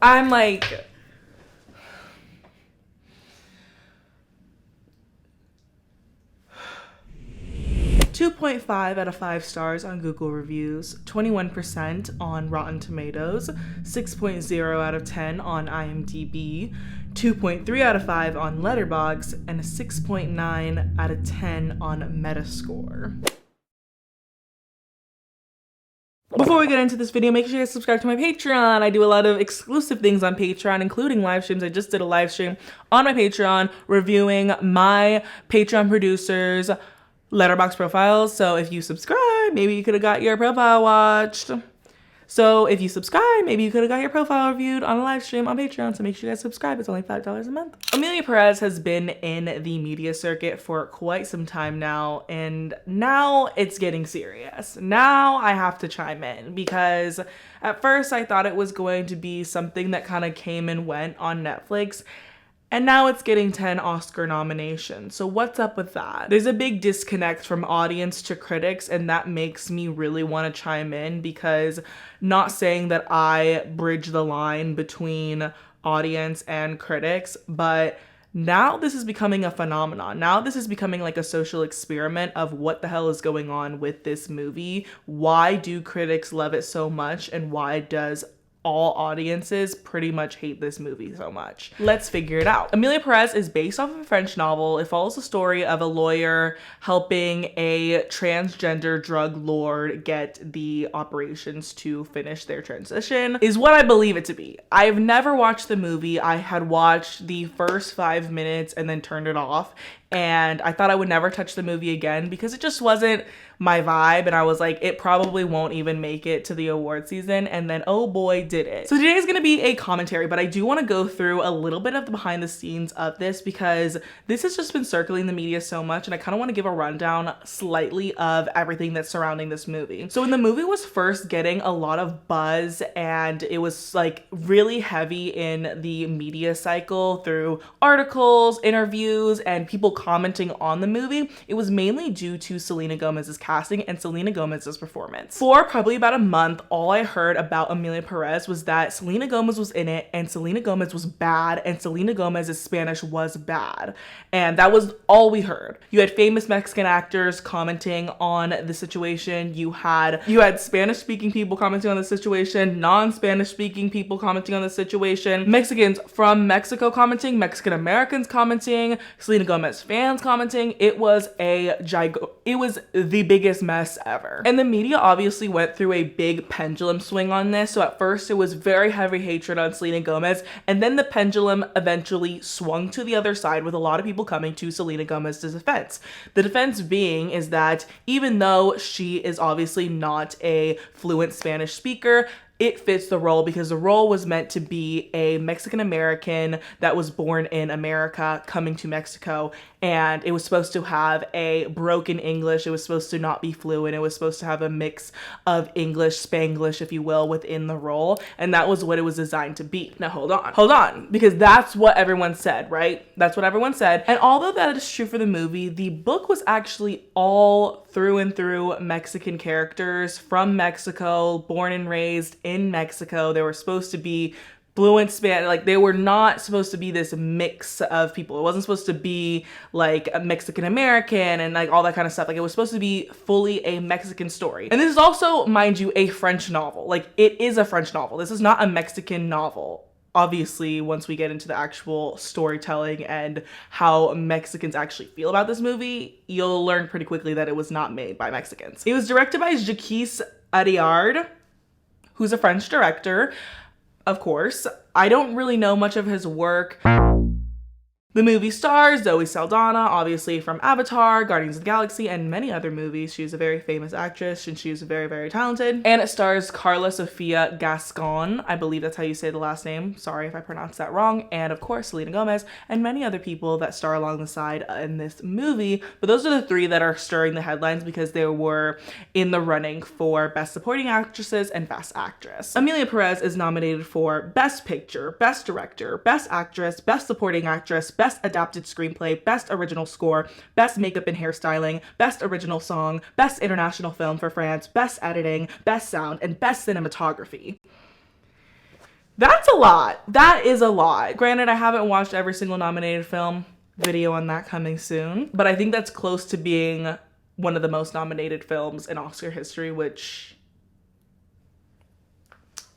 I'm like... 2.5 out of 5 stars on Google reviews, 21% on Rotten Tomatoes, 6.0 out of 10 on IMDb, 2.3 out of 5 on Letterboxd, and a 6.9 out of 10 on Metascore. Before we get into this video, make sure you guys subscribe to my Patreon. I do a lot of exclusive things on Patreon, including live streams. I just did a live stream on my Patreon reviewing my Patreon producers' Letterboxd profiles. So if you subscribe, maybe you could have got your profile watched. So if you subscribe, maybe you could have got your profile reviewed on a live stream on Patreon. So make sure you guys subscribe. It's only $5 a month. Emilia Perez has been in the media circuit for quite some time now, and now it's getting serious. Now I have to chime in because at first I thought it was going to be something that kind of came and went on Netflix. And now it's getting 10 Oscar nominations. So what's up with that? There's a big disconnect from audience to critics, and that makes me really want to chime in, because not saying that I bridge the line between audience and critics, but now this is becoming a phenomenon. Now this is becoming like a social experiment of what the hell is going on with this movie. Why do critics love it so much, and why does all audiences pretty much hate this movie so much? Let's figure it out. Emilia Perez is based off of a French novel. It follows the story of a lawyer helping a transgender drug lord get the operations to finish their transition, is what I believe it to be. I've never watched the movie. I had watched the first 5 minutes and then turned it off. And I thought I would never touch the movie again because it just wasn't my vibe. And I was like, it probably won't even make it to the award season. And then, oh boy, did it. So today is going to be a commentary, but I do want to go through a little bit of the behind the scenes of this, because this has just been circling the media so much. And I kind of want to give a rundown slightly of everything that's surrounding this movie. So when the movie was first getting a lot of buzz, and it was like really heavy in the media cycle through articles, interviews, and people commenting on the movie, it was mainly due to Selena Gomez's casting and Selena Gomez's performance. For probably about a month, all I heard about Emilia Perez was that Selena Gomez was in it, and Selena Gomez was bad, and Selena Gomez's Spanish was bad. And that was all we heard. You had famous Mexican actors commenting on the situation. You had Spanish-speaking people commenting on the situation, non-Spanish speaking people commenting on the situation, Mexicans from Mexico commenting, Mexican Americans commenting, Selena Gomez fans commenting. It was the biggest mess ever. And the media obviously went through a big pendulum swing on this. So at first it was very heavy hatred on Selena Gomez, and then the pendulum eventually swung to the other side with a lot of people coming to Selena Gomez's defense. The defense being is that even though she is obviously not a fluent Spanish speaker, it fits the role, because the role was meant to be a Mexican American that was born in America coming to Mexico, and it was supposed to have a broken English. It was supposed to not be fluent. It was supposed to have a mix of English, Spanglish, if you will, within the role, and that was what it was designed to be. Now hold on, because that's what everyone said, right? That's what everyone said. And although that is true for the movie, the book was actually all through and through Mexican characters from Mexico, born and raised in Mexico. They were supposed to be fluent Spanish. Like, they were not supposed to be this mix of people. It wasn't supposed to be like a Mexican American and like all that kind of stuff. Like, it was supposed to be fully a Mexican story. And this is also, mind you, a French novel. Like, it is a French novel. This is not a Mexican novel. Obviously, once we get into the actual storytelling and how Mexicans actually feel about this movie, you'll learn pretty quickly that it was not made by Mexicans. It was directed by Jacques Audiard, who's a French director, of course. I don't really know much of his work. The movie stars Zoe Saldana, obviously from Avatar, Guardians of the Galaxy, and many other movies. She's a very famous actress, and she's very, very talented. And it stars Carla Sofia Gascon. I believe that's how you say the last name. Sorry if I pronounced that wrong. And of course, Selena Gomez, and many other people that star along the side in this movie. But those are the three that are stirring the headlines because they were in the running for Best Supporting Actresses and Best Actress. Emilia Perez is nominated for Best Picture, Best Director, Best Actress, Best Supporting Actress, Best Adapted Screenplay, Best Original Score, Best Makeup and Hairstyling, Best Original Song, Best International Film for France, Best Editing, Best Sound, and Best Cinematography. That's a lot. That is a lot. Granted, I haven't watched every single nominated film. Video on that coming soon. But I think that's close to being one of the most nominated films in Oscar history, which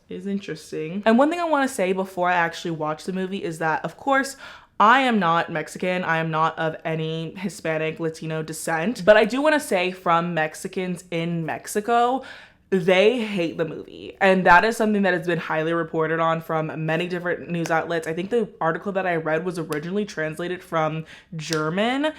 is interesting. And one thing I want to say before I actually watch the movie is that, of course, I am not Mexican. I am not of any Hispanic, Latino descent. But I do want to say, from Mexicans in Mexico, they hate the movie. And that is something that has been highly reported on from many different news outlets. I think the article that I read was originally translated from German.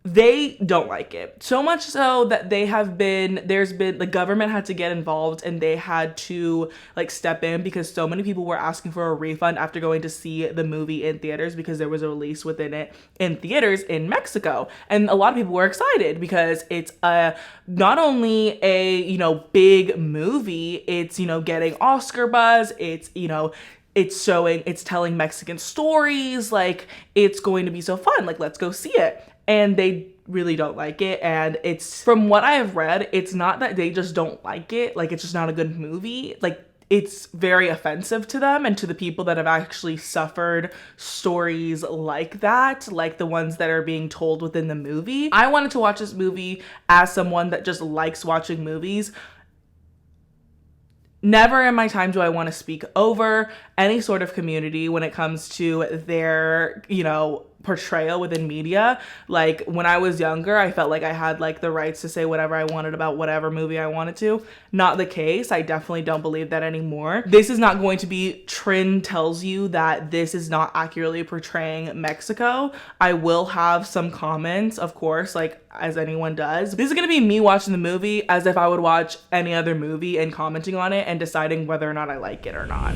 They don't like it. So much so that the government had to get involved, and they had to like step in because so many people were asking for a refund after going to see the movie in theaters, because there was a release within it in theaters in Mexico. And a lot of people were excited because it's not only a, you know, big movie, it's, you know, getting Oscar buzz, it's, you know, it's telling Mexican stories, like it's going to be so fun, like let's go see it. And they really don't like it. And it's, from what I have read, it's not that they just don't like it, like it's just not a good movie. Like it's very offensive to them and to the people that have actually suffered stories like that, like the ones that are being told within the movie. I wanted to watch this movie as someone that just likes watching movies. Never in my time do I want to speak over any sort of community when it comes to their, you know, portrayal within media. Like when I was younger, I felt like I had like the rights to say whatever I wanted about whatever movie I wanted to. Not the case. I definitely don't believe that anymore. This is not going to be Trin tells you that this is not accurately portraying Mexico. I will have some comments, of course, like as anyone does. This is going to be me watching the movie as if I would watch any other movie and commenting on it and deciding whether or not I like it or not.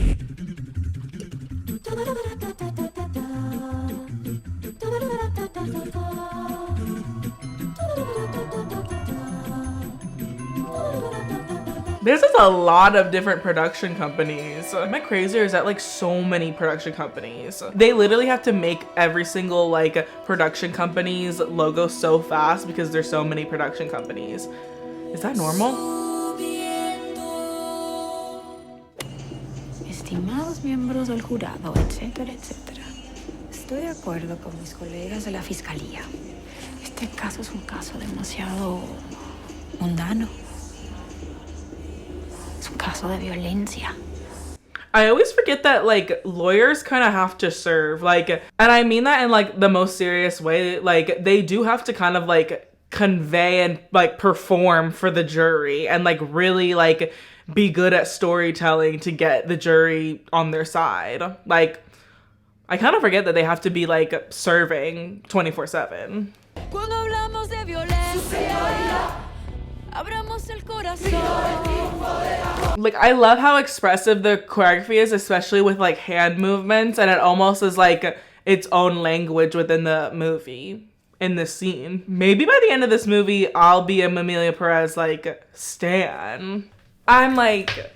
There's just a lot of different production companies. Am I crazy, or is that like so many production companies? They literally have to make every single like production company's logo so fast because there's so many production companies. Is that normal? Estimados miembros del jurado, etcétera, etcétera. Estoy de acuerdo con mis colegas de la fiscalía. Este caso es un caso demasiado mundano. Es un caso de violencia. I always forget that like lawyers kind of have to serve, like, and I mean that in like the most serious way. Like they do have to kind of like convey and like perform for the jury and like really like be good at storytelling to get the jury on their side. Like I kind of forget that they have to be like serving 24/7. Cuando hablamos de violencia, abramos el corazón. Like I love how expressive the choreography is, especially with like hand movements, and it almost is like its own language within the movie in this scene. Maybe by the end of this movie, I'll be a Emilia Perez like stan. I'm like,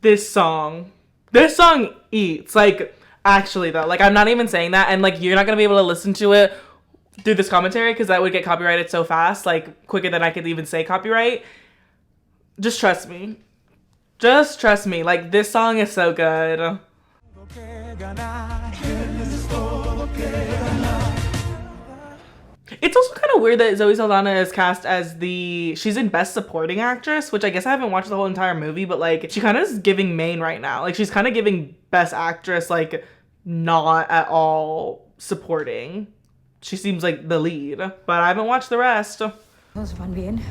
this song eats. Like actually though, like I'm not even saying that, and like you're not gonna be able to listen to it through this commentary because that would get copyrighted so fast, like quicker than I could even say copyright. Just trust me. Just trust me. Like this song is so good. It's also kind of weird that Zoe Saldana is cast as she's in Best Supporting Actress, which I guess I haven't watched the whole entire movie, but like she kind of is giving main right now. Like she's kind of giving Best Actress, like not at all supporting. She seems like the lead, but I haven't watched the rest. Todos van bien,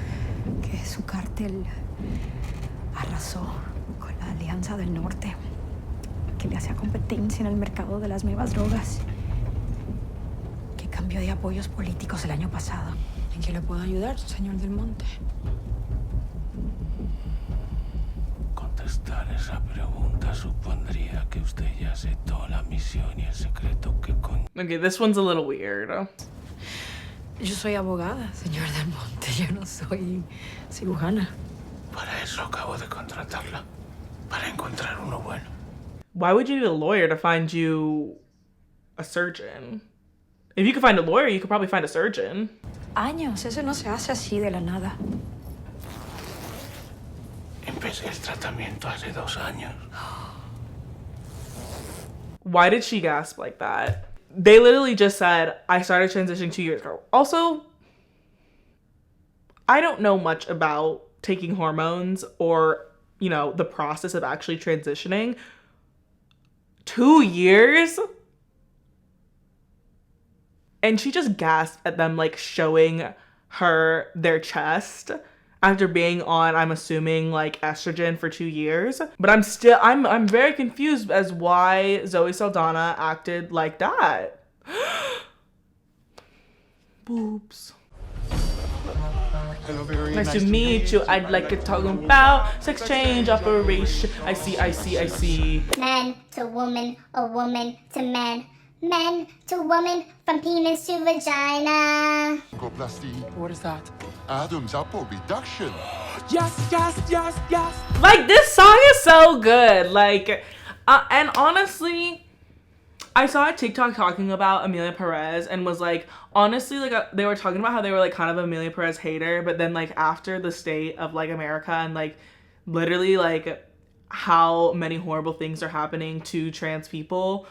que su cártel arrasó con la Alianza del Norte, que le hacía competencia en el mercado de las nuevas drogas. Cambio de apoyos políticos el año pasado. ¿En qué le puedo ayudar, señor Del Monte? Contestar esa pregunta supondría que usted ya aceptó la misión y el secreto que con... Okay, this one's a little weird. Yo soy abogada, señor Del Monte. Yo no soy cirujana. Para eso acabo de contratarla. Para encontrar uno bueno. Why would you need a lawyer to find you a surgeon? If you could find a lawyer, you could probably find a surgeon. años. Eso no se hace así de la nada. Empecé el tratamiento hace 2 años. Why did she gasp like that? They literally just said, I started transitioning 2 years ago. Also, I don't know much about taking hormones or, you know, the process of actually transitioning. 2 years? And she just gasped at them like showing her their chest after being on, I'm assuming, like estrogen for 2 years. But I'm very confused as why Zoe Saldana acted like that. Boobs. Hello, very Nice to meet you. I'd like to talk about sex change operation. I see. Man to woman, or woman to man. Man to woman, from penis to vagina. What is that? Adam's apple reduction. Yes. Like, this song is so good. Like, and honestly, I saw a TikTok talking about Emilia Perez and was like, honestly, like they were talking about how they were like kind of Emilia Perez hater, but then like after the state of like America and like literally like how many horrible things are happening to trans people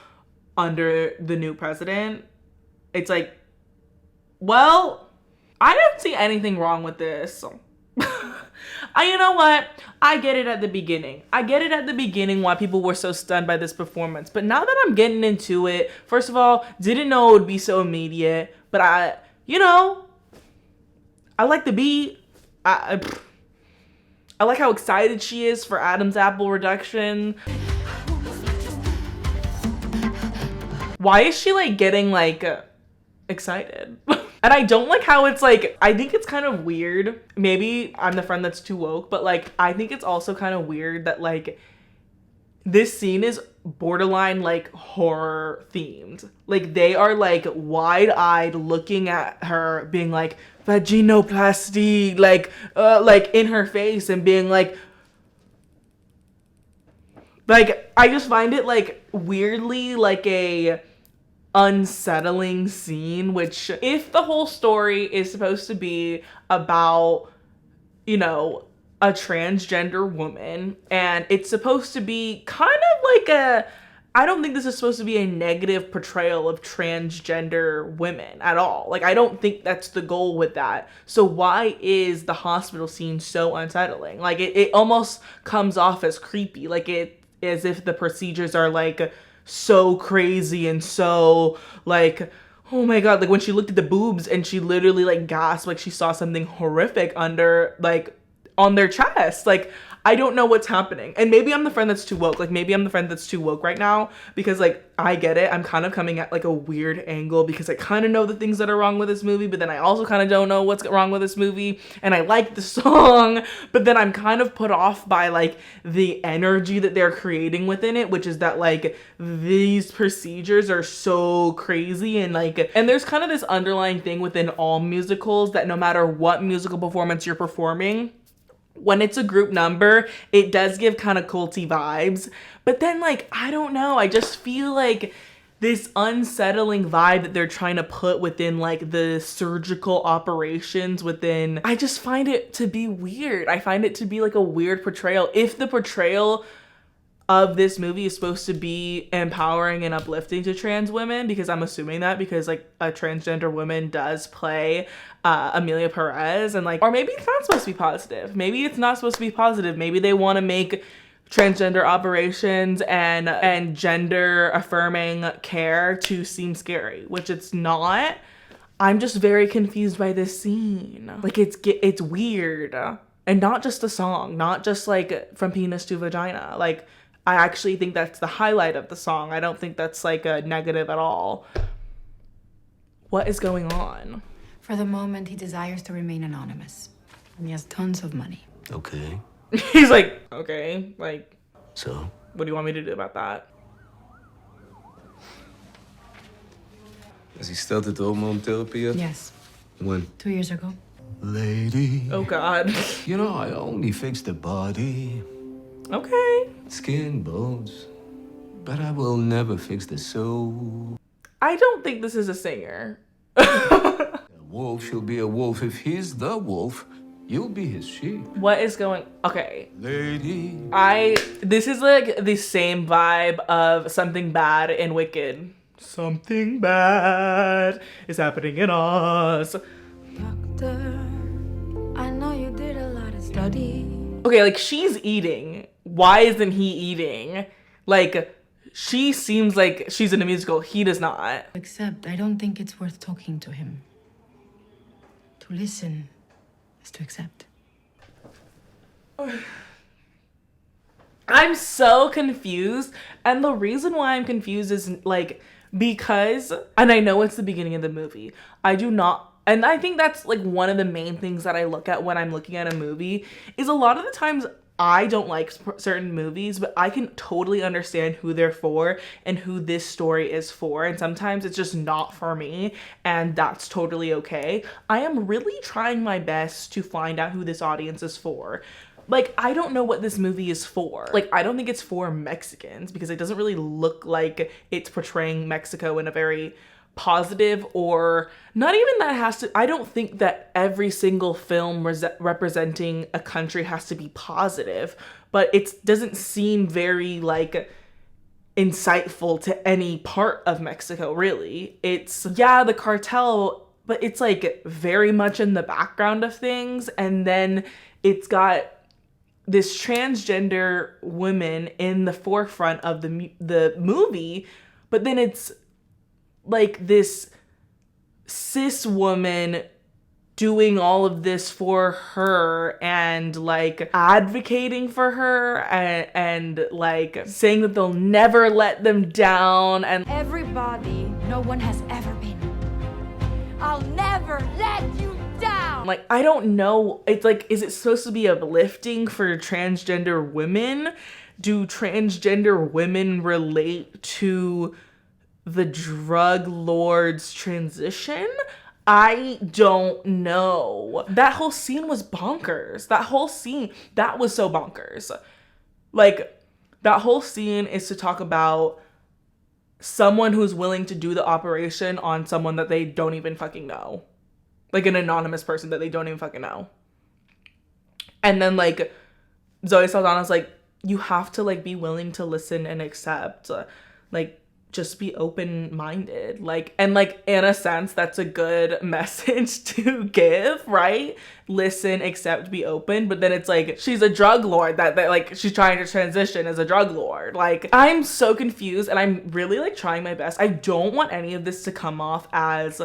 under the new president, it's like, well, I don't see anything wrong with this. You know what? I get it at the beginning. Why people were so stunned by this performance. But now that I'm getting into it, first of all, didn't know it would be so immediate. But I like the beat. I like how excited she is for Adam's apple reduction. Why is she like getting like excited? And I don't like how it's like, I think it's kind of weird. Maybe I'm the friend that's too woke, but like, I think it's also kind of weird that like, this scene is borderline like horror themed. Like they are like wide-eyed looking at her being like, vaginoplasty, like in her face and being like, I just find it like weirdly like a unsettling scene, which if the whole story is supposed to be about, you know, a transgender woman and it's supposed to be kind of like I don't think this is supposed to be a negative portrayal of transgender women at all. Like, I don't think that's the goal with that. So why is the hospital scene so unsettling? Like, it almost comes off as creepy. Like, as if the procedures are like so crazy and so like, oh my god, like when she looked at the boobs and she literally like gasped like she saw something horrific under like on their chest. Like, I don't know what's happening. And maybe I'm the friend that's too woke. Like, maybe I'm the friend that's too woke right now because like I get it. I'm kind of coming at like a weird angle because I kind of know the things that are wrong with this movie, but then I also kind of don't know what's wrong with this movie. And I like the song, but then I'm kind of put off by like the energy that they're creating within it, which is that like these procedures are so crazy and like, and there's kind of this underlying thing within all musicals that no matter what musical performance you're performing, when it's a group number, it does give kind of culty vibes. But then like, I don't know, I just feel like this unsettling vibe that they're trying to put within like the surgical operations within, I just find it to be weird. I find it to be like a weird portrayal. If the portrayal of this movie is supposed to be empowering and uplifting to trans women, because I'm assuming that because like a transgender woman does play Emilia Perez, and like, or maybe it's not supposed to be positive. Maybe it's not supposed to be positive. Maybe they want to make transgender operations and gender affirming care to seem scary, which it's not. I'm just very confused by this scene. Like it's weird, and not just the song, not just like from penis to vagina. Like, I actually think that's the highlight of the song. I don't think that's like a negative at all. What is going on? For the moment, he desires to remain anonymous. And he has tons of money. Okay. He's like, okay, like, So? what do you want me to do about that? Has he started hormone therapy yet? Yes. When? 2 years ago. Lady, Oh God. You know, I only fix the body, Okay. skin, bones, but I will never fix the soul. I don't think this is a singer. wolf, she'll be a wolf. If he's the wolf, you'll be his sheep. What is going... Okay. Lady. This is like the same vibe of something bad in Wicked. Something bad is happening in us. Doctor, I know you did a lot of study. Okay, like, she's eating. Why isn't he eating? Like, she seems like she's in a musical. He does not. Except I don't think it's worth talking to him. To listen is to accept. I'm so confused. And the reason why I'm confused is, like, because, and I know it's the beginning of the movie, I do not, and I think that's like one of the main things that I look at when I'm looking at a movie, is a lot of the times I don't like certain movies, but I can totally understand who they're for and who this story is for. And sometimes it's just not for me, and that's totally okay. I am really trying my best to find out who this audience is for. Like, I don't know what this movie is for. Like, I don't think it's for Mexicans, because it doesn't really look like it's portraying Mexico in a very positive, or not even that has to, I don't think that every single film representing a country has to be positive, but it doesn't seem very, like, insightful to any part of Mexico, really. It's, yeah, the cartel, but it's, like, very much in the background of things, and then it's got this transgender woman in the forefront of the movie, but then it's like this cis woman doing all of this for her and like advocating for her and like saying that they'll never let them down, and Everybody no one has ever been. I'll never let you down. like, I don't know. It's like, is it supposed to be uplifting for transgender women? Do transgender women relate to the drug lord's transition? I don't know. That whole scene was bonkers. That was so bonkers. Like, that whole scene is to talk about someone who's willing to do the operation on someone that they don't even fucking know. Like, an anonymous person that they don't even fucking know. And then, like, Zoe Saldana's like, you have to, like, be willing to listen and accept. Like, just be open-minded. Like, and, like, in a sense, that's a good message to give, right? Listen, accept, be open. But then it's like, she's a drug lord that like, she's trying to transition as a drug lord. Like, I'm so confused, and I'm really, like, trying my best. I don't want any of this to come off as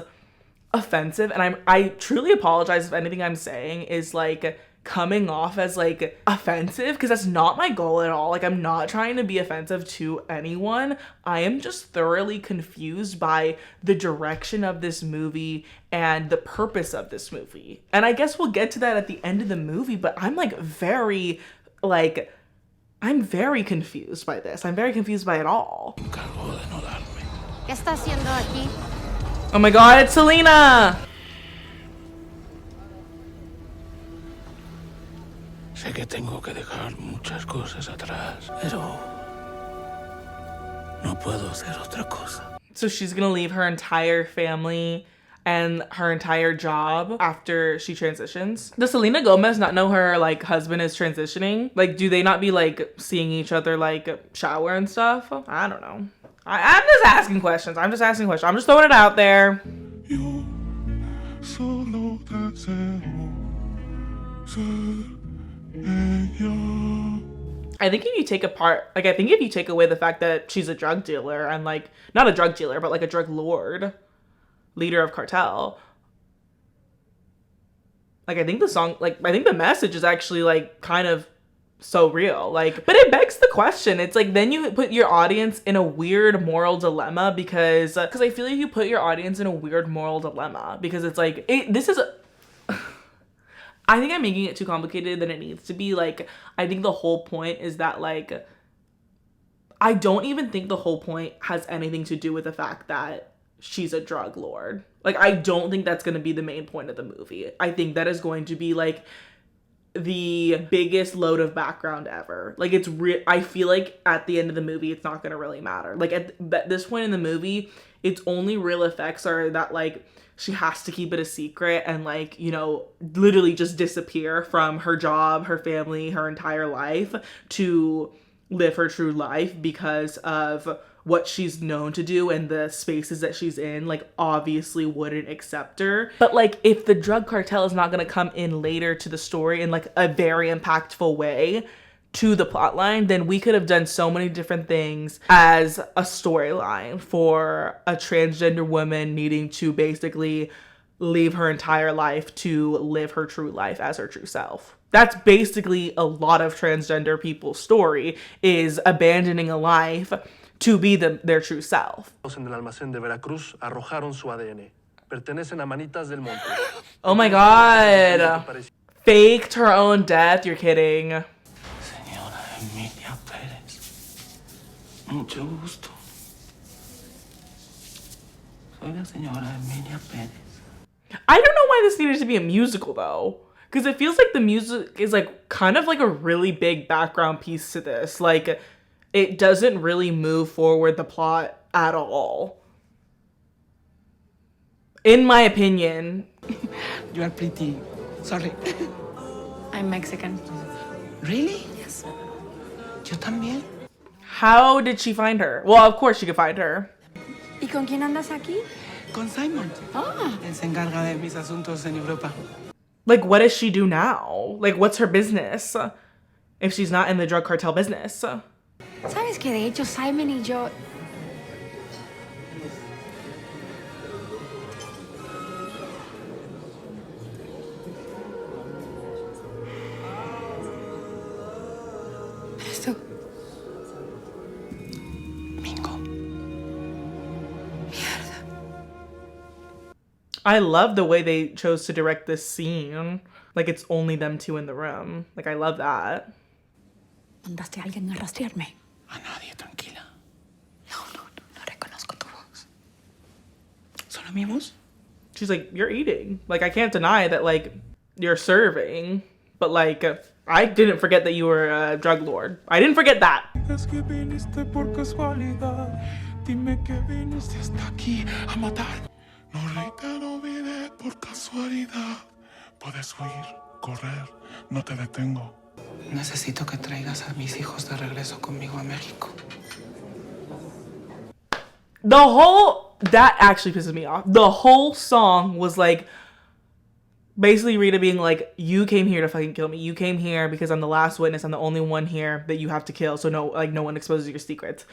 offensive, and I truly apologize if anything I'm saying is, like, coming off as, like, offensive, because that's not my goal at all. Like, I'm not trying to be offensive to anyone. I am just thoroughly confused by the direction of this movie and the purpose of this movie. And I guess we'll get to that at the end of the movie, but I'm, like, I'm very confused by this. I'm very confused by it all. ¿Qué está haciendo aquí? Oh my god, it's Selena! Sé que tengo que dejar muchas cosas atrás, pero no puedo hacer otra cosa. So she's gonna leave her entire family and her entire job after she transitions. Does Selena Gomez not know her, like, husband is transitioning? Like, do they not be, like, seeing each other, like, shower and stuff? I don't know. I'm just asking questions. I'm just throwing it out there. Yo solo deseo ser ella. I think if you take away the fact that she's a drug dealer and, like, not a drug dealer, but, like, a drug lord, leader of cartel, like, I think the message is actually, like, kind of so real. Like, but it begs the question. It's like, then you put your audience in a weird moral dilemma, because I feel like you put your audience in a weird moral dilemma, because it's like, I think I'm making it too complicated than it needs to be. Like, I think the whole point is that, like, I don't even think the whole point has anything to do with the fact that she's a drug lord. Like, I don't think that's going to be the main point of the movie. I think that is going to be, like, the biggest load of background ever. Like, it's I feel like at the end of the movie, it's not gonna really matter. Like, at this point in the movie, its only real effects are that, like, she has to keep it a secret and, like, you know, literally just disappear from her job, her family, her entire life to live her true life because of what she's known to do and the spaces that she's in, like, obviously wouldn't accept her. But, like, if the drug cartel is not gonna come in later to the story in, like, a very impactful way to the plot line, then we could have done so many different things as a storyline for a transgender woman needing to basically leave her entire life to live her true life as her true self. That's basically a lot of transgender people's story, is abandoning a life to be their true self. En el almacén de Veracruz arrojaron su ADN. Pertenecen a Manitas del Monte. Oh my god. Faked her own death? You're kidding. Señora Emilia Perez. Mucho gusto. Soy la señora Emilia Perez. I don't know why this needed to be a musical though. Because it feels like the music is like kind of like a really big background piece to this. Like, it doesn't really move forward the plot at all. In my opinion. You are pretty. Sorry. I'm Mexican. Really? Yes. Yo también. How did she find her? Well, of course she could find her. ¿Y con quién andas aquí? Con Simon. Ah. Él se encarga de mis asuntos en Europa. Like, what does she do now? Like, what's her business if she's not in the drug cartel business? ¿Sabes que de hecho Simon y yo... ¿Eres tú? Mingo. I love the way they chose to direct this scene. Like, it's only them two in the room. Like, I love that. ¿Mandaste a alguien a rastrearme? A nadie, tranquila. No reconozco tu voz. ¿Son amigos? She's like, you're eating. Like, I can't deny that, like, you're serving. But, like, I didn't forget that you were a drug lord. I didn't forget that. Es que viniste por casualidad. Dime que viniste hasta aquí a matar. No, reitero, vine por casualidad. Puedes huir, correr, no te detengo. Necesito que traigas a mis hijos de regreso conmigo a México. That actually pisses me off. The whole song was like, basically Rita being like, you came here to fucking kill me. You came here because I'm the last witness. I'm the only one here that you have to kill. So no one exposes your secrets.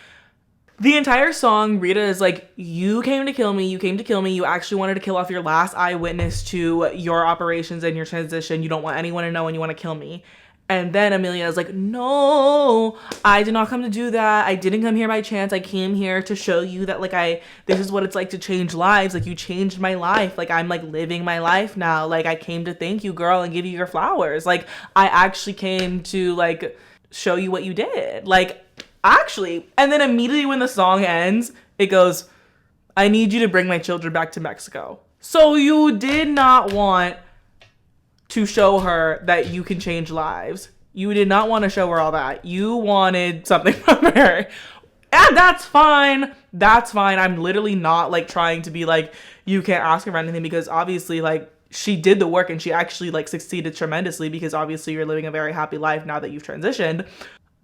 The entire song, Rita is like, you came to kill me. You came to kill me. You actually wanted to kill off your last eyewitness to your operations and your transition. You don't want anyone to know and you want to kill me. And then Emilia is like, no, I did not come to do that. I didn't come here by chance. I came here to show you that, like, this is what it's like to change lives. Like, you changed my life. Like, I'm, like, living my life now. Like, I came to thank you, girl, and give you your flowers. Like, I actually came to, like, show you what you did. Like, actually. And then immediately when the song ends, it goes, I need you to bring my children back to Mexico. So you did not want to show her that you can change lives. You did not want to show her all that. You wanted something from her. And that's fine. That's fine. I'm literally not, like, trying to be like, you can't ask her for anything, because obviously, like, she did the work and she actually, like, succeeded tremendously, because obviously you're living a very happy life now that you've transitioned.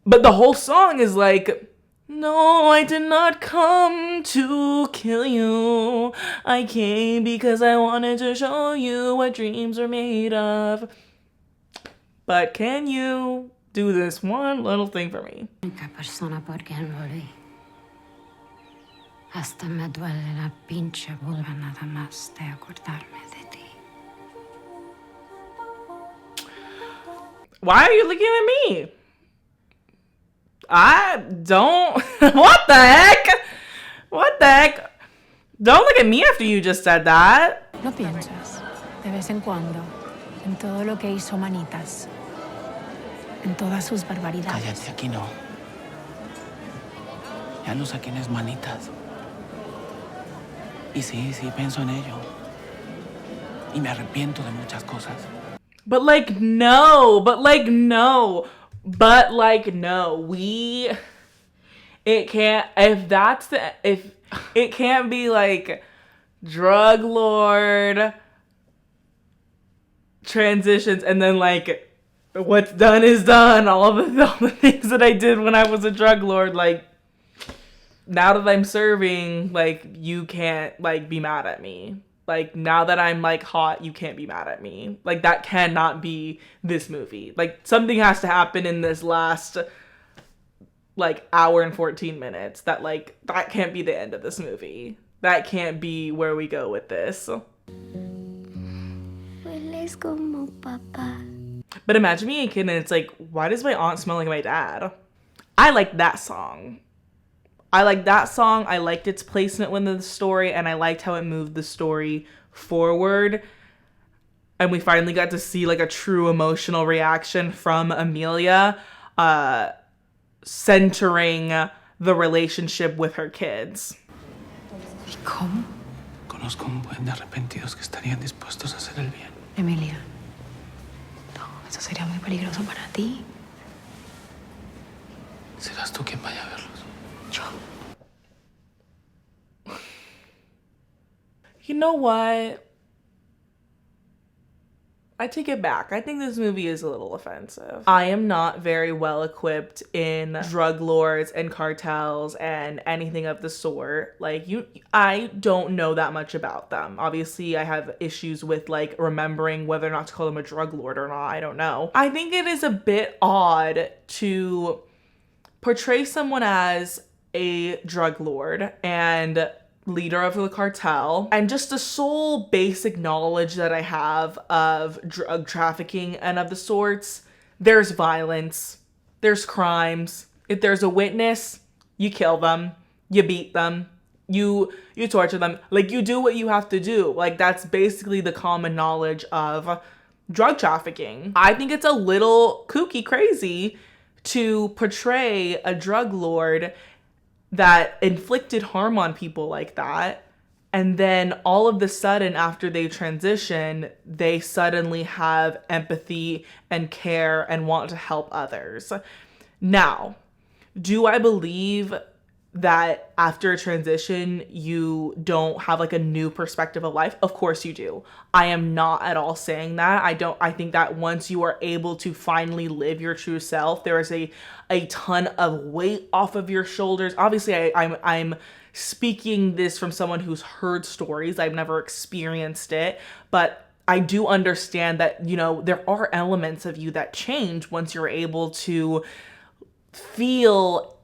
But the whole song is like, no, I did not come to kill you. I came because I wanted to show you what dreams are made of. But can you do this one little thing for me? Única persona por quien morí. Hasta me duele la pinche vulva nada más de acordarme de ti. Why are you looking at me? I don't... What the heck? What the heck? Don't look at me after you just said that. ¿No piensas, de vez en cuando, en todo lo que hizo Manitas? En todas sus barbaridades. Cállate, aquí no. Ya no sé quién es Manitas. Y sí, pienso en ello. Y me arrepiento de muchas cosas. But like, no. It can't, if it can't be like drug lord transitions and then like what's done is done. All the things that I did when I was a drug lord, like now that I'm serving, like you can't like be mad at me. Like now that I'm like hot, you can't be mad at me. Like that cannot be this movie. Like something has to happen in this last like hour and 14 minutes that like that can't be the end of this movie. That can't be where we go with this. Hueles como papá. But imagine being a kid and it's like, why does my aunt smell like my dad? I like that song. I liked its placement within the story, and I liked how it moved the story forward. And we finally got to see like a true emotional reaction from Emilia, centering the relationship with her kids. ¿Y cómo? Conozco un buen de arrepentidos que estarían dispuestos a hacer el bien. Emilia. No, eso sería muy peligroso para ti. Serás tú quien vaya a verlos. Yo. You know what? I take it back. I think this movie is a little offensive. I am not very well equipped in drug lords and cartels and anything of the sort. Like I don't know that much about them. Obviously, I have issues with like remembering whether or not to call them a drug lord or not. I don't know. I think it is a bit odd to portray someone as a drug lord and leader of the cartel, and just the sole basic knowledge that I have of drug trafficking and of the sorts, there's violence, there's crimes. If there's a witness, you kill them, you beat them, you torture them, like you do what you have to do. Like that's basically the common knowledge of drug trafficking. I think it's a little kooky crazy to portray a drug lord that inflicted harm on people like that, and then all of the sudden after they transition, they suddenly have empathy and care and want to help others. Now, do I believe that after a transition you don't have like a new perspective of life? Of course you do. I am not at all saying that. I think that once you are able to finally live your true self, there is a ton of weight off of your shoulders. Obviously I'm speaking this from someone who's heard stories. I've never experienced it, but I do understand that, you know, there are elements of you that change once you're able to feel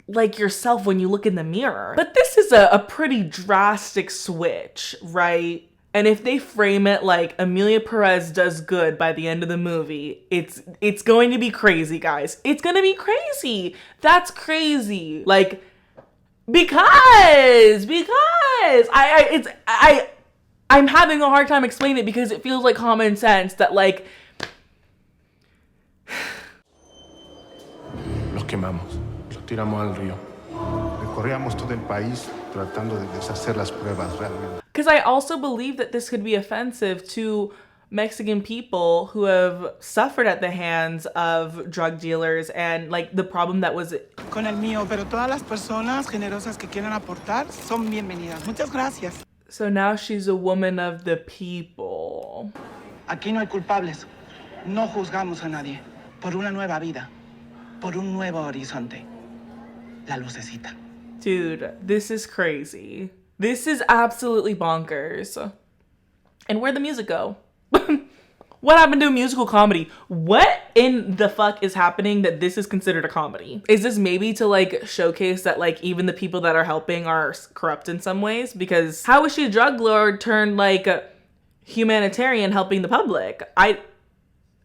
like yourself when you look in the mirror. But this is a pretty drastic switch, right? And if they frame it like Emilia Perez does good by the end of the movie, it's going to be crazy, guys. It's going to be crazy. That's crazy. Like, because I'm having a hard time explaining it because it feels like common sense that like Los quemamos, los tiramos al río. Recorríamos todo el país tratando de deshacer las pruebas realmente. Because I also believe that this could be offensive to Mexican people who have suffered at the hands of drug dealers and like the problem that was. Con el mío, pero todas las personas generosas que quieran aportar son bienvenidas. Muchas gracias. So now she's a woman of the people. Aquí no hay culpables. No juzgamos a nadie. Por una nueva vida. Por un nuevo horizonte. La lucecita. Dude, this is crazy. This is absolutely bonkers. And where'd the music go? What happened to a musical comedy? What in the fuck is happening that this is considered a comedy? Is this maybe to like showcase that like even the people that are helping are corrupt in some ways? Because how is she a drug lord turned like humanitarian helping the public? I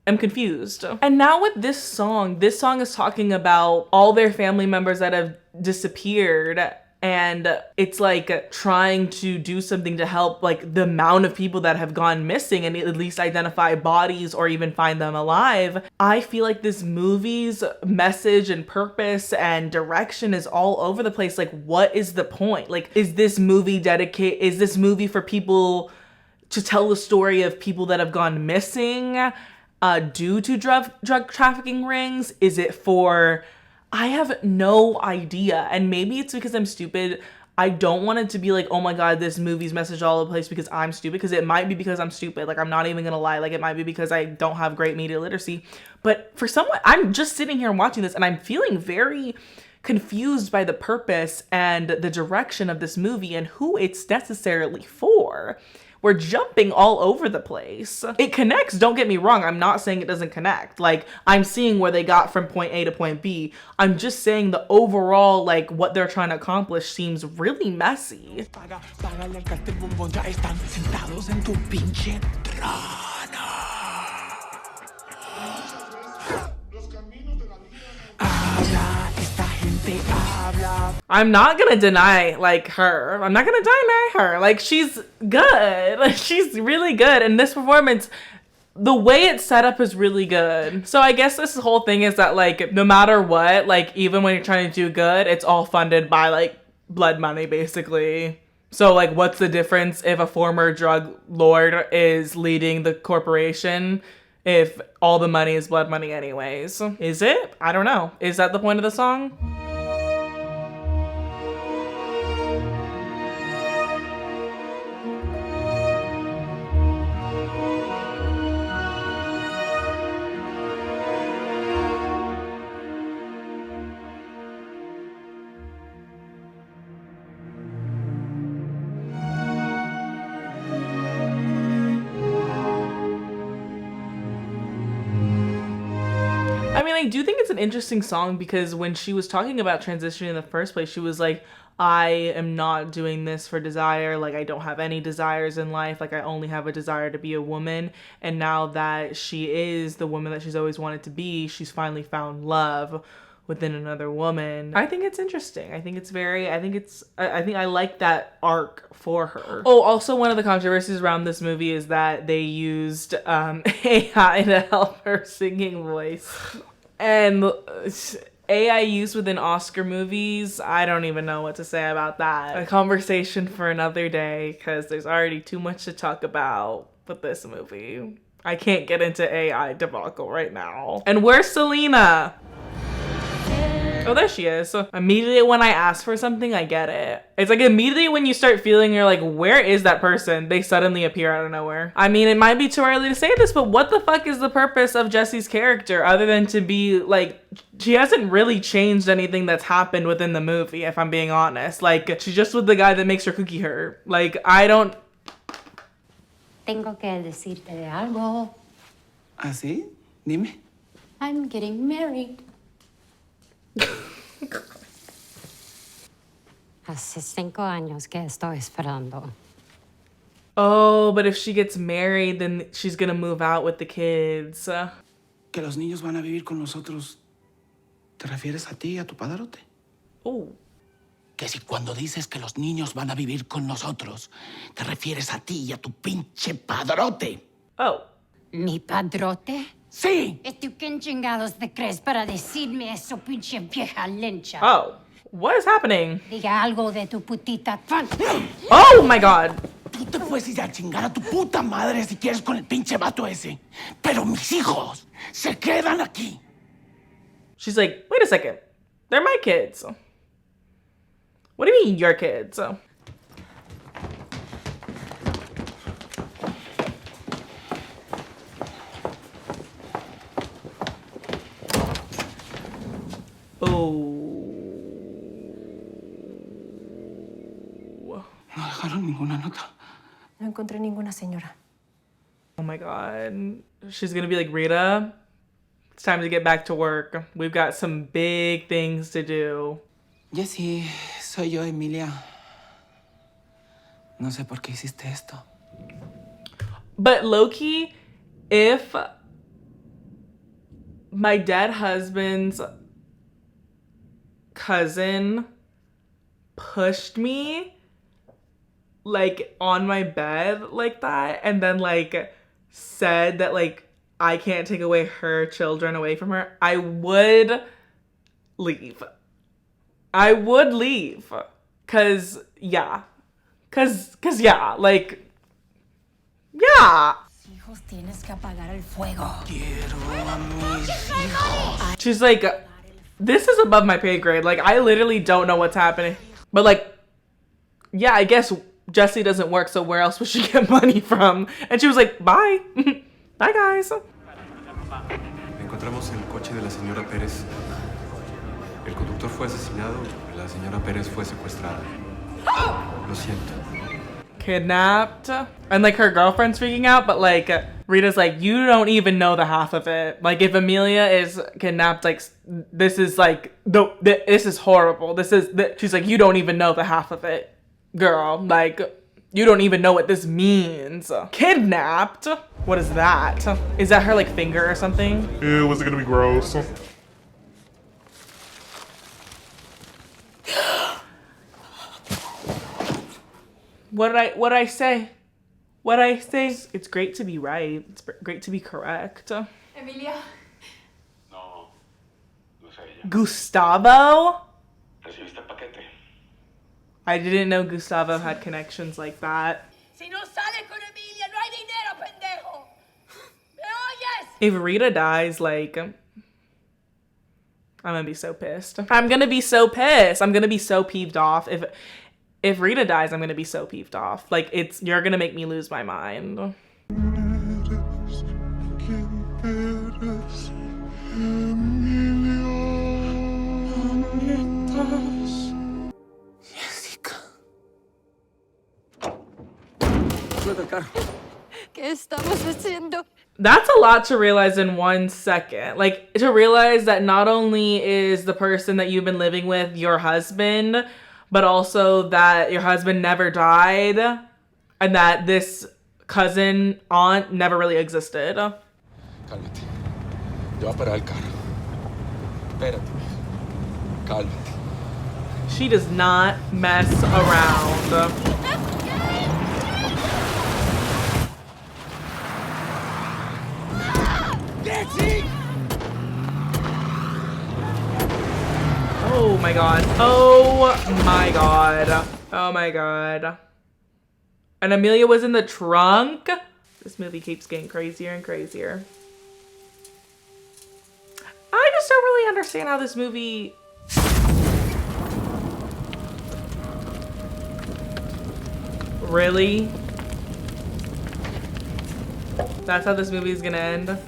am confused. And now with this song is talking about all their family members that have disappeared, and it's like trying to do something to help like the amount of people that have gone missing and at least identify bodies or even find them alive. I feel like this movie's message and purpose and direction is all over the place. Like, what is the point? Like, is this movie for people to tell the story of people that have gone missing? due to drug trafficking rings? Is it for... I have no idea. And maybe it's because I'm stupid. I don't want it to be like, oh my God, this movie's message all over the place because I'm stupid. Because it might be because I'm stupid. Like, I'm not even gonna lie. Like, it might be because I don't have great media literacy. But for someone, I'm just sitting here and watching this and I'm feeling very confused by the purpose and the direction of this movie and who it's necessarily for. We're jumping all over the place. It connects, don't get me wrong. I'm not saying it doesn't connect. Like, I'm seeing where they got from point A to point B. I'm just saying the overall, like, what they're trying to accomplish seems really messy. I'm not gonna deny, like, her. I'm not gonna deny her. Like, she's good. She's really good. And this performance, the way it's set up is really good. So I guess this whole thing is that, like, no matter what, like, even when you're trying to do good, it's all funded by, like, blood money, basically. So, like, what's the difference if a former drug lord is leading the corporation if all the money is blood money anyways? Is it? I don't know. Is that the point of the song? I mean, I do think it's an interesting song because when she was talking about transitioning in the first place, she was like, I am not doing this for desire. Like, I don't have any desires in life. Like, I only have a desire to be a woman. And now that she is the woman that she's always wanted to be, she's finally found love within another woman. I think it's interesting. I think I like that arc for her. Oh, also one of the controversies around this movie is that they used AI to help her singing voice. And AI used within Oscar movies, I don't even know what to say about that. A conversation for another day, because there's already too much to talk about with this movie. I can't get into AI debacle right now. And where's Selena? Oh, there she is. So immediately when I ask for something, I get it. It's like immediately when you start feeling you're like, where is that person? They suddenly appear out of nowhere. I mean, it might be too early to say this, but what the fuck is the purpose of Jesse's character other than to be like, she hasn't really changed anything that's happened within the movie, if I'm being honest. Like, she's just with the guy that makes her cookie hurt. Like, I don't... Tengo que decirte de algo. ¿Ah, sí? Dime. I'm getting married. Hace 5 años que estoy esperando. Oh, but if she gets married, then she's gonna move out with the kids. Que los niños van a vivir con nosotros. ¿Te refieres a ti y a tu padrote? Oh. Que si cuando dices que los niños van a vivir con nosotros, te refieres a ti y a tu pinche padrote. Oh. ¿Mi padrote? Sí. ¿Y tú quién chingados te crees para decirme eso, pinche vieja lencha? Oh. What is happening? Diga algo de tu putita. Oh my God. Tú te puedes ir a chingar a tu puta madre si quieres con el pinche vato ese. Pero mis hijos se quedan aquí. She's like, wait a second. They're my kids. What do you mean, your kids? Oh. No dejaron ninguna nota. No encontré ninguna señora. Oh my God. She's gonna be like, Rita, it's time to get back to work. We've got some big things to do. Jessie, soy yo, Emilia. No sé por qué hiciste esto. But low-key, if my dead husband's cousin pushed me like on my bed like that and then like said that like I can't take away her children away from her, I would leave. I would leave. Cause yeah, like, yeah. hijos tienes que apagar el fuego. She's like, this is above my pay grade. Like, I literally don't know what's happening. But like, yeah, I guess Jessie doesn't work, so where else would she get money from? And she was like, bye. Bye, guys. Encontramos el coche de la señora Pérez. El conductor fue asesinado. La señora Pérez fue secuestrada. Lo siento. Kidnapped. And like her girlfriend's freaking out, but like Rita's like, you don't even know the half of it. Like if Emilia is kidnapped, like this is like, this is horrible. She's like, you don't even know the half of it, girl. Like, you don't even know what this means. Kidnapped? What is that? Is that her like finger or something? Ew, was it gonna be gross? What did I say? What did I say? It's great to be right. It's great to be correct. Emilia. No, no es ella. Gustavo? ¿Recibiste el paquete? I didn't know Gustavo had connections like that. Si no sales con Emilia, no hay dinero, pendejo. ¿Me oyes? If Rita dies, like, I'm gonna be so pissed. I'm gonna be so pissed. I'm gonna be so peeved off. If Rita dies, I'm gonna be so peeved off. Like, you're gonna make me lose my mind. Jessica. ¿Qué estamos haciendo? That's a lot to realize in 1 second. Like, to realize that not only is the person that you've been living with your husband, but also that your husband never died and that this cousin, aunt, never really existed. Cálmate. Ya va a parar el carro. Espérate. Cálmate. She does not mess around. Oh my god. Oh my god. Oh my god. And Emilia was in the trunk? This movie keeps getting crazier and crazier. I just don't really understand how this movie... Really? That's how this movie is gonna end?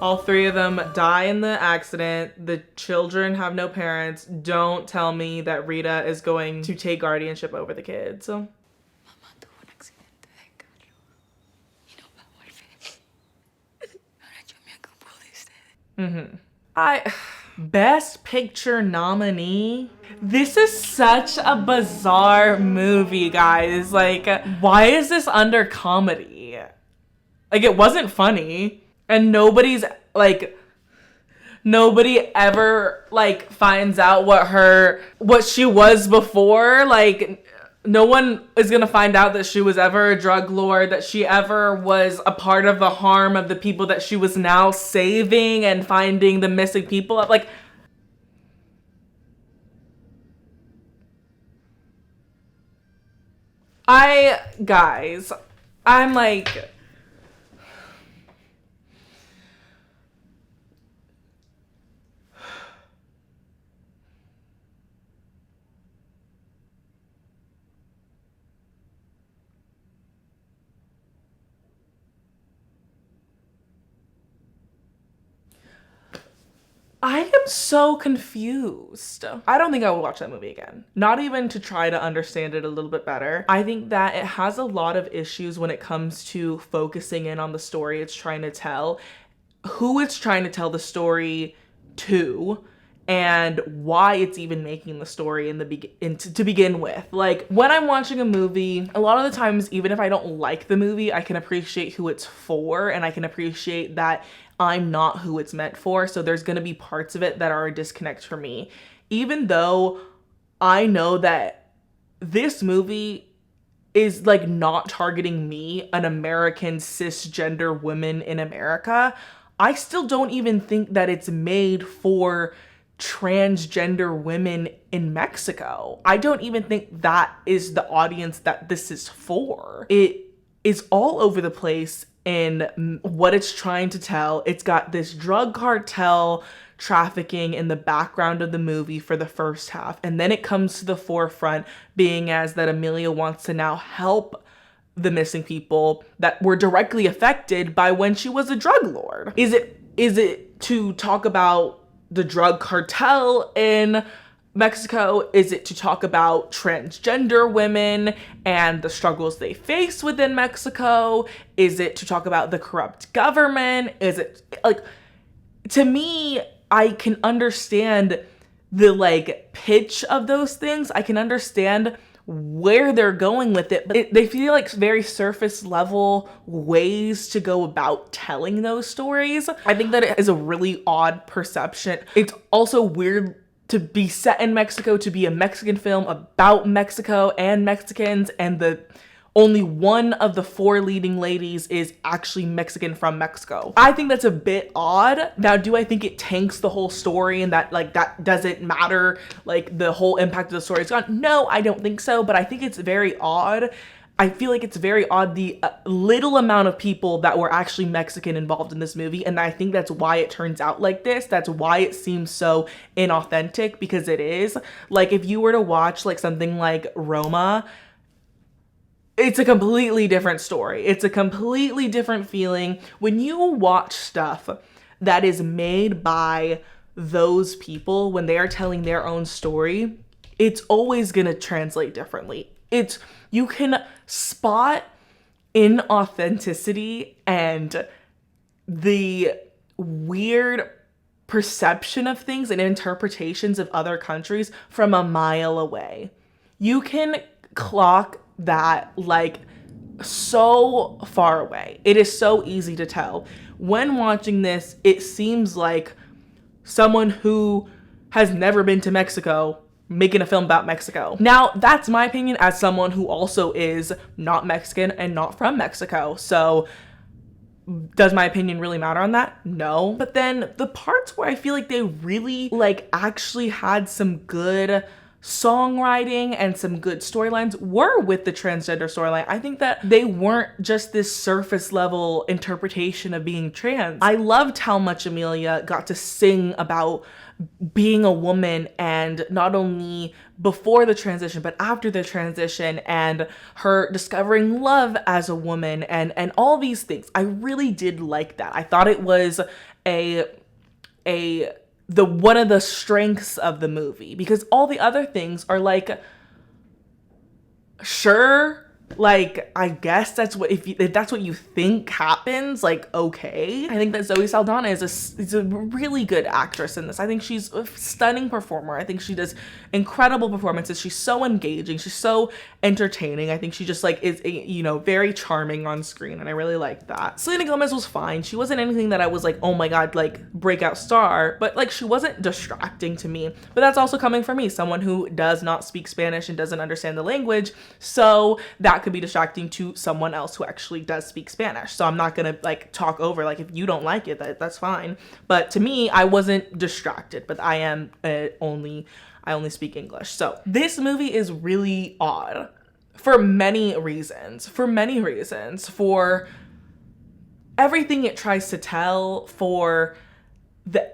All 3 of them die in the accident. The children have no parents. Don't tell me that Rita is going to take guardianship over the kids. Mamá tuvo un accidente de carro y no va a volver. Ahora yo me ocupo de ustedes. Best Picture nominee? This is such a bizarre movie, guys. Like, why is this under comedy? Like, it wasn't funny. And nobody ever, like, finds out what she was before. Like, no one is gonna find out that she was ever a drug lord, that she ever was a part of the harm of the people that she was now saving and finding the missing people. Like, guys, I'm like... I am so confused. I don't think I would watch that movie again. Not even to try to understand it a little bit better. I think that it has a lot of issues when it comes to focusing in on the story it's trying to tell, who it's trying to tell the story to, and why it's even making the story to begin with. Like, when I'm watching a movie, a lot of the times, even if I don't like the movie, I can appreciate who it's for, and I can appreciate that I'm not who it's meant for. So there's gonna be parts of it that are a disconnect for me. Even though I know that this movie is like not targeting me, an American cisgender woman in America, I still don't even think that it's made for transgender women in Mexico. I don't even think that is the audience that this is for. It is all over the place in what it's trying to tell. It's got this drug cartel trafficking in the background of the movie for the first half, and then it comes to the forefront being as that Emilia wants to now help the missing people that were directly affected by when she was a drug lord. Is it to talk about the drug cartel in Mexico? Is it to talk about transgender women and the struggles they face within Mexico? Is it to talk about the corrupt government? Is it like, to me, I can understand the like pitch of those things. I can understand where they're going with it, but they feel like very surface level ways to go about telling those stories. I think that it is a really odd perception. It's also weird to be set in Mexico, to be a Mexican film about Mexico and Mexicans, and the only one of the 4 leading ladies is actually Mexican from Mexico. I think that's a bit odd. Now, do I think it tanks the whole story and that like that doesn't matter, like the whole impact of the story is gone? No, I don't think so, but I think it's very odd. I feel like it's very odd the little amount of people that were actually Mexican involved in this movie, and I think that's why it turns out like this. That's why it seems so inauthentic, because it is. Like, if you were to watch like something like Roma, it's a completely different story. It's a completely different feeling. When you watch stuff that is made by those people, when they are telling their own story, it's always gonna translate differently. You can spot inauthenticity and the weird perception of things and interpretations of other countries from a mile away. You can clock that like so far away. It is so easy to tell. When watching this, it seems like someone who has never been to Mexico making a film about Mexico. Now, that's my opinion as someone who also is not Mexican and not from Mexico. So does my opinion really matter on that? No. But then the parts where I feel like they really like actually had some good songwriting and some good storylines were with the transgender storyline. I think that they weren't just this surface level interpretation of being trans. I loved how much Emilia got to sing about being a woman, and not only before the transition but after the transition, and her discovering love as a woman, and all these things. I really did like that. I thought it was one of the strengths of the movie, because all the other things are like, sure, like I guess that's what, if that's what you think happens, like okay. I think that Zoe Saldana is a really good actress in this. I think she's a stunning performer. I think she does incredible performances. She's so engaging. She's so entertaining. I think she just like is very charming on screen, and I really like that. Selena Gomez was fine. She wasn't anything that I was like, oh my god, like breakout star, but like she wasn't distracting to me. But that's also coming from me, someone who does not speak Spanish and doesn't understand the language, so that could be distracting to someone else who actually does speak Spanish. So I'm not gonna like talk over, like if you don't like it, that's fine. But to me, I wasn't distracted, but I am I only speak English. So this movie is really odd for many reasons, for everything it tries to tell, for the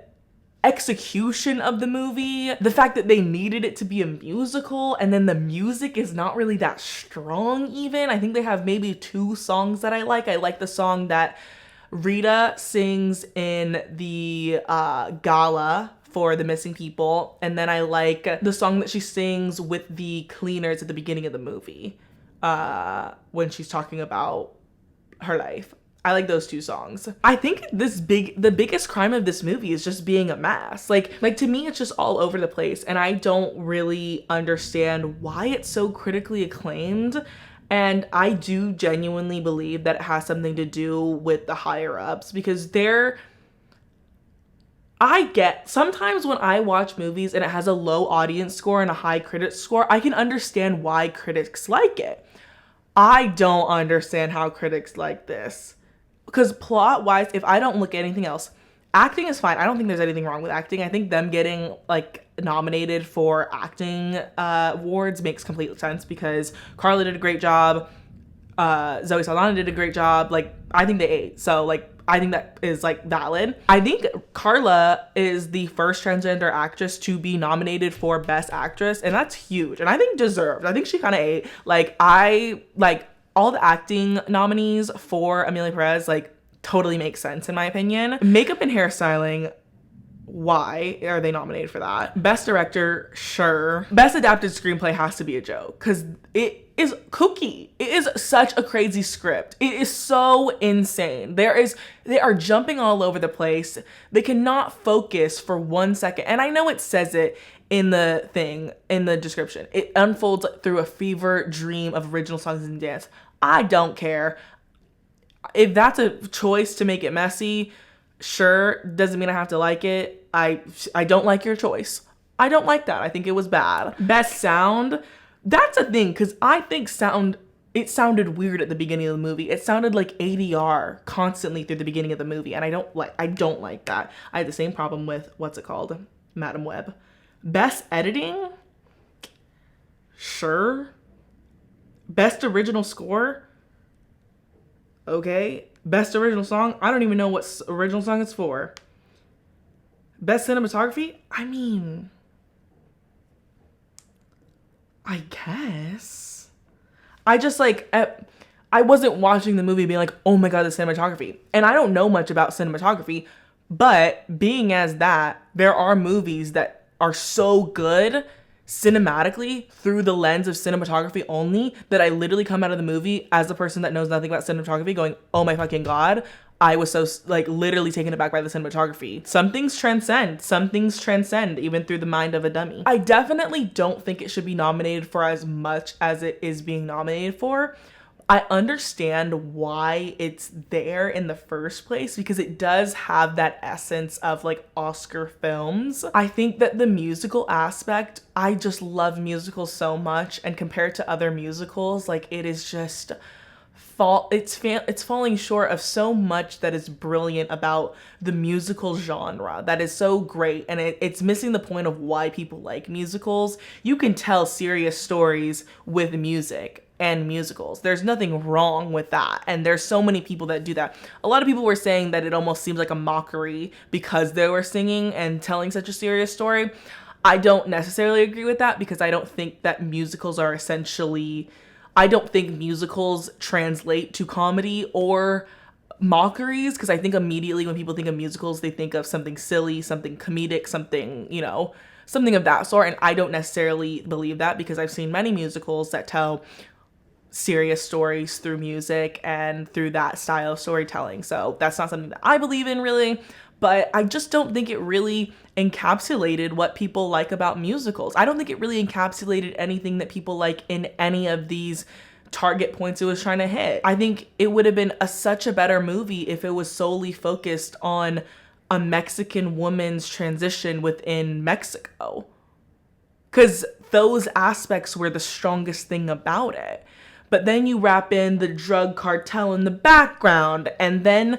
execution of the movie, the fact that they needed it to be a musical, and then the music is not really that strong even. I think they have maybe 2 songs that I like. I like the song that Rita sings in the gala for the missing people, and then I like the song that she sings with the cleaners at the beginning of the movie when she's talking about her life. I like those 2 songs. I think the biggest crime of this movie is just being a mess. Like to me, it's just all over the place, and I don't really understand why it's so critically acclaimed. And I do genuinely believe that it has something to do with the higher ups, because sometimes when I watch movies and it has a low audience score and a high critic score, I can understand why critics like it. I don't understand how critics like this. Because plot-wise, if I don't look at anything else, acting is fine. I don't think there's anything wrong with acting. I think them getting like nominated for acting awards makes complete sense, because Carla did a great job. Zoe Saldana did a great job. Like, I think they ate. So, like, I think that is, like, valid. I think Carla is the first transgender actress to be nominated for Best Actress, and that's huge. And I think deserved. I think she kind of ate. Like, all the acting nominees for Emilia Perez, like, totally makes sense in my opinion. Makeup and hairstyling, why are they nominated for that? Best director, sure. Best adapted screenplay has to be a joke because it is kooky. It is such a crazy script. It is so insane. They are jumping all over the place. They cannot focus for 1 second. And I know it says it in the thing, in the description. It unfolds through a fever dream of original songs and dance. I don't care. If that's a choice to make it messy, sure, doesn't mean I have to like it. I don't like your choice. I don't like that. I think it was bad. Best sound, that's a thing, because I think it sounded weird at the beginning of the movie. It sounded like ADR constantly through the beginning of the movie, and I don't like that. I had the same problem with, what's it called? Madam Web. Best editing, sure. Best original score, okay. Best original song, I don't even know what original song it's for. Best cinematography, I mean, I guess. I just I wasn't watching the movie being like, oh my God, the cinematography. And I don't know much about cinematography, but being as that, there are movies that are so good cinematically through the lens of cinematography only that I literally come out of the movie as a person that knows nothing about cinematography going, oh my fucking God, I was so literally taken aback by the cinematography. Some things transcend even through the mind of a dummy. I definitely don't think it should be nominated for as much as it is being nominated for. I understand why it's there in the first place because it does have that essence of like Oscar films. I think that the musical aspect, I just love musicals so much, and compared to other musicals, like it is just it's falling short of so much that is brilliant about the musical genre that is so great, and it's missing the point of why people like musicals. You can tell serious stories with music and musicals. There's nothing wrong with that. And there's so many people that do that. A lot of people were saying that it almost seems like a mockery because they were singing and telling such a serious story. I don't necessarily agree with that because I don't think that musicals are essentially, I don't think musicals translate to comedy or mockeries, because I think immediately when people think of musicals, they think of something silly, something comedic, something, you know, something of that sort. And I don't necessarily believe that because I've seen many musicals that tell serious stories through music and through that style of storytelling. So that's not something that I believe in really, but I just don't think it really encapsulated what people like about musicals. I don't think it really encapsulated anything that people like in any of these target points it was trying to hit. I think it would have been such a better movie if it was solely focused on a Mexican woman's transition within Mexico, because those aspects were the strongest thing about it. But then you wrap in the drug cartel in the background, and then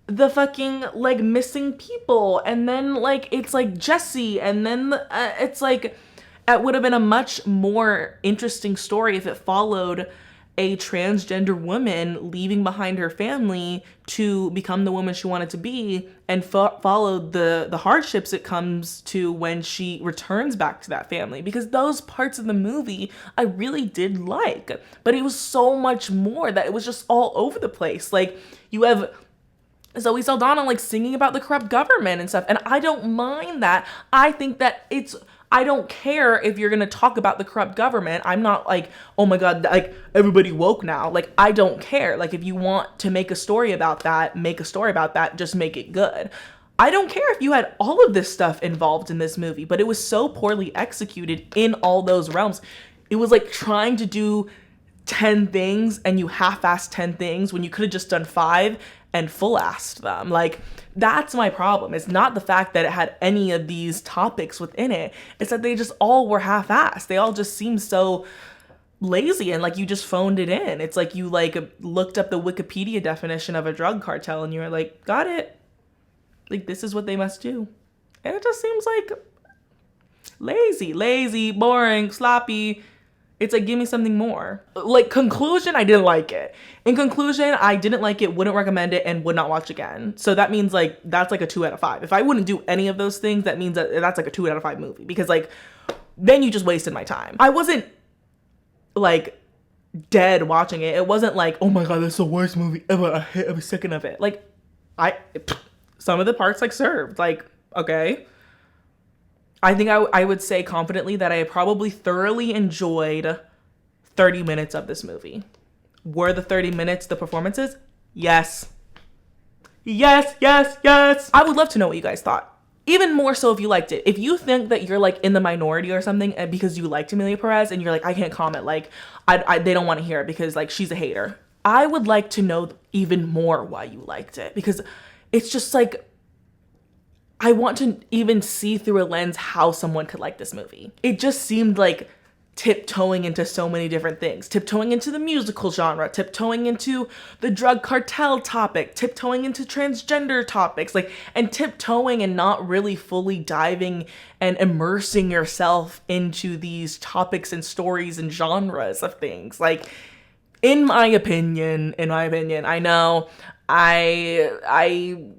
the fucking like missing people, and then like it's like Jesse, and then it's like it would have been a much more interesting story if it followed a transgender woman leaving behind her family to become the woman she wanted to be, and followed the hardships it comes to when she returns back to that family. Because those parts of the movie I really did like, but it was so much more that it was just all over the place. Like you have Zoe Saldana like singing about the corrupt government and stuff, and I don't mind that. I think that I don't care if you're gonna talk about the corrupt government. I'm not like, oh my God, like everybody woke now. Like, I don't care. Like, if you want to make a story about that, make a story about that, just make it good. I don't care if you had all of this stuff involved in this movie, but it was so poorly executed in all those realms. It was like trying to do 10 things and you half-assed 10 things when you could have just done 5 and full-assed them. Like, that's my problem. It's not the fact that it had any of these topics within it. It's that they just all were half-assed. They all just seem so lazy and like you just phoned it in. It's like you like looked up the Wikipedia definition of a drug cartel and you were like, got it. Like, this is what they must do. And it just seems like lazy, boring, sloppy. It's like, give me something more. Like, conclusion, I didn't like it. In conclusion, I didn't like it, wouldn't recommend it, and would not watch again. So that means like, that's like a 2 out of 5. If I wouldn't do any of those things, that means that that's like a 2 out of 5 movie, because like, then you just wasted my time. I wasn't like dead watching it. It wasn't like, oh my God, that's the worst movie ever. I hate every second of it. Like, some of the parts like served, like, okay. I think I would say confidently that I probably thoroughly enjoyed 30 minutes of this movie. Were the 30 minutes the performances? Yes. Yes, yes, yes. I would love to know what you guys thought. Even more so if you liked it. If you think that you're like in the minority or something because you liked Emilia Perez and you're like, I can't comment, like, they don't want to hear it because like she's a hater. I would like to know even more why you liked it, because it's just like, I want to even see through a lens how someone could like this movie. It just seemed like tiptoeing into so many different things. Tiptoeing into the musical genre, tiptoeing into the drug cartel topic, tiptoeing into transgender topics, like, and tiptoeing and not really fully diving and immersing yourself into these topics and stories and genres of things. Like, in my opinion, I know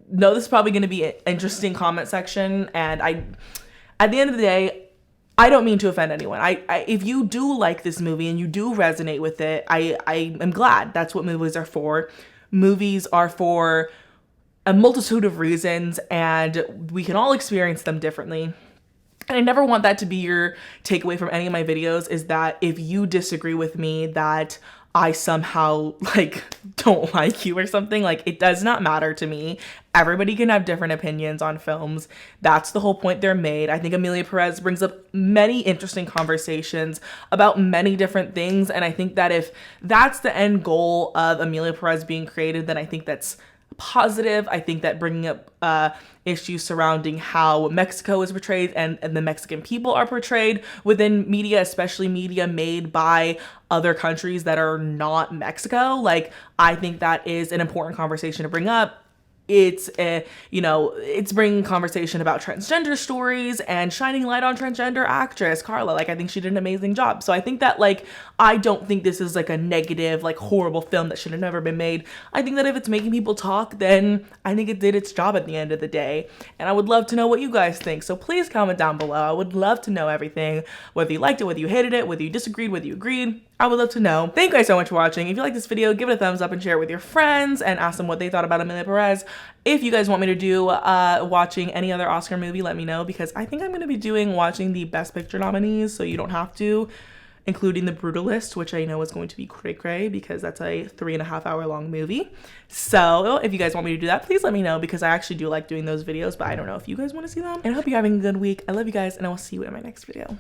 this is probably going to be an interesting comment section, and at the end of the day, I don't mean to offend anyone. If you do like this movie and you do resonate with it, I am glad. That's what movies are for. Movies are for a multitude of reasons, and we can all experience them differently. And I never want that to be your takeaway from any of my videos, is that if you disagree with me, that I somehow like don't like you or something. Like, it does not matter to me. Everybody can have different opinions on films. That's the whole point they're made. I think Emilia Perez brings up many interesting conversations about many different things. And I think that if that's the end goal of Emilia Perez being created, then I think that's positive. I think that bringing up issues surrounding how Mexico is portrayed and the Mexican people are portrayed within media, especially media made by other countries that are not Mexico, like, I think that is an important conversation to bring up. It's it's bringing conversation about transgender stories and shining light on transgender actress Carla. Like, I think she did an amazing job. So I think that, like, I don't think this is like a negative, like, horrible film that should have never been made. I think that if it's making people talk, then I think it did its job at the end of the day. And I would love to know what you guys think. So please comment down below. I would love to know everything, whether you liked it, whether you hated it, whether you disagreed, whether you agreed. I would love to know. Thank you guys so much for watching. If you like this video, give it a thumbs up and share it with your friends and ask them what they thought about Emilia Perez. If you guys want me to do watching any other Oscar movie, let me know, because I think I'm going to be watching the Best Picture nominees, so you don't have to, including The Brutalist, which I know is going to be cray-cray because that's a 3.5 hour long movie. So if you guys want me to do that, please let me know, because I actually do like doing those videos, but I don't know if you guys want to see them. And I hope you're having a good week. I love you guys, and I will see you in my next video.